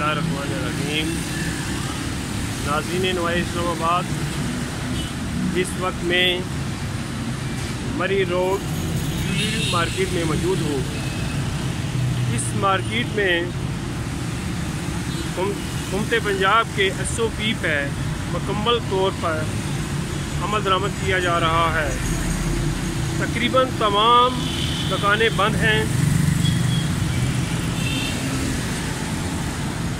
बिस्मिल्लाहिर्रहमानिर्रहीम। नाज़रीन नवाए इस्लामाबाद, इस वक्त मैं मरी रोड मार्केट में मौजूद हूँ। इस मार्केट में हुकूमत पंजाब के SOP पे मुकम्मल तौर पर अमल दरामद किया जा रहा है। तकरीबन तमाम दुकानें बंद हैं,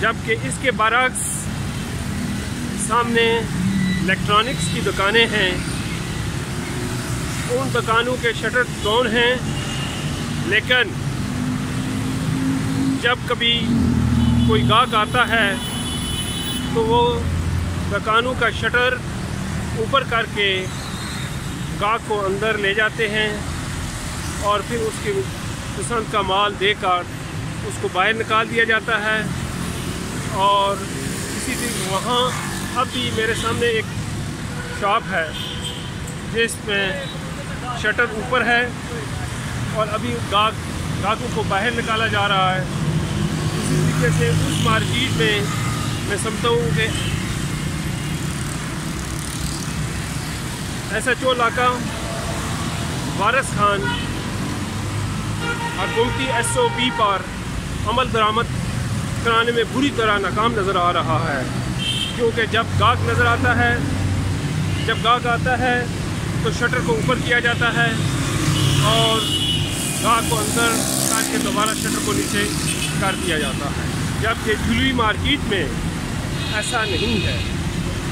जबकि इसके बरक्स सामने इलेक्ट्रॉनिक्स की दुकानें हैं। उन दुकानों के शटर डाउन हैं, लेकिन जब कभी कोई गाहक आता है तो वो दुकानों का शटर ऊपर करके गाहक को अंदर ले जाते हैं और फिर उसकी पसंद का माल देकर उसको बाहर निकाल दिया जाता है। और इसी तरह वहाँ अब भी मेरे सामने एक शॉप है जिसमें शटर ऊपर है और अभी गाहकों को बाहर निकाला जा रहा है। इसी तरीके से उस मार्केट में मैं समझता हूँ कि SHO इलाका वारिस खान हुकूमती SOP पर अमल दरामद कराने में बुरी तरह नाकाम नज़र आ रहा है, क्योंकि जब गाहक आता है तो शटर को ऊपर किया जाता है और गाहक को अंदर करके दोबारा शटर को नीचे कर दिया जाता है। जबकि ज्वेलरी मार्केट में ऐसा नहीं है।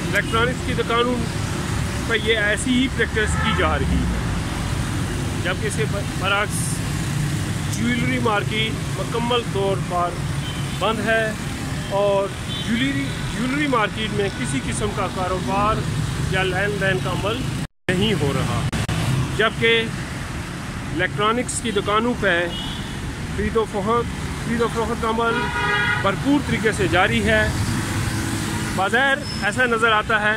इलेक्ट्रॉनिक्स की दुकानों पर ये ऐसी ही प्रैक्टिस की जा रही है, जबकि इसके बरक्स ज्वेलरी मार्केट मुकम्मल तौर पर बंद है और ज्वेलरी मार्केट में किसी किस्म का कारोबार या लेन देन का अमल नहीं हो रहा। जबकि इलेक्ट्रॉनिक्स की दुकानों पर खरीदो फरोख्त का अमल भरपूर तरीके से जारी है। बाज़ाहिर ऐसा नज़र आता है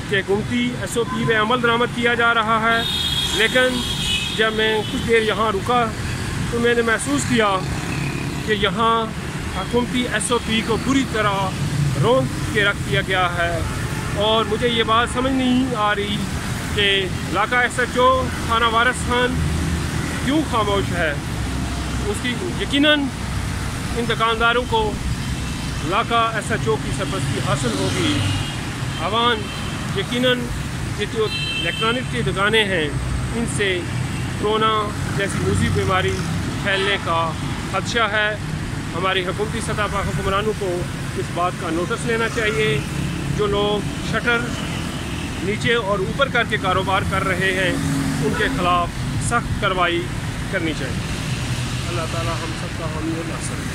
कि हुकूमती SOP में अमल दरामद किया जा रहा है, लेकिन जब मैं कुछ देर यहाँ रुका तो मैंने महसूस किया कि यहाँ हुकूमती SOP को बुरी तरह रोक के रख दिया गया है। और मुझे ये बात समझ नहीं आ रही कि इलाका SHO थाना वारिस खान क्यों खामोश है। उसकी यकीनन इन दुकानदारों को इलाका SHO की सरपरस्ती हासिल होगी। अवान यकीनन ये जो इलेक्ट्रॉनिक की दुकानें हैं, इनसे कोरोना जैसी दूसरी बीमारी फैलने का खदशा है। हमारी हुकूमती सतह पर हुक्मरानों को इस बात का नोटिस लेना चाहिए। जो लोग शटर नीचे और ऊपर करके कारोबार कर रहे हैं, उनके ख़िलाफ़ सख्त कार्रवाई करनी चाहिए। अल्लाह ताला हम सबका हामी और नासर है।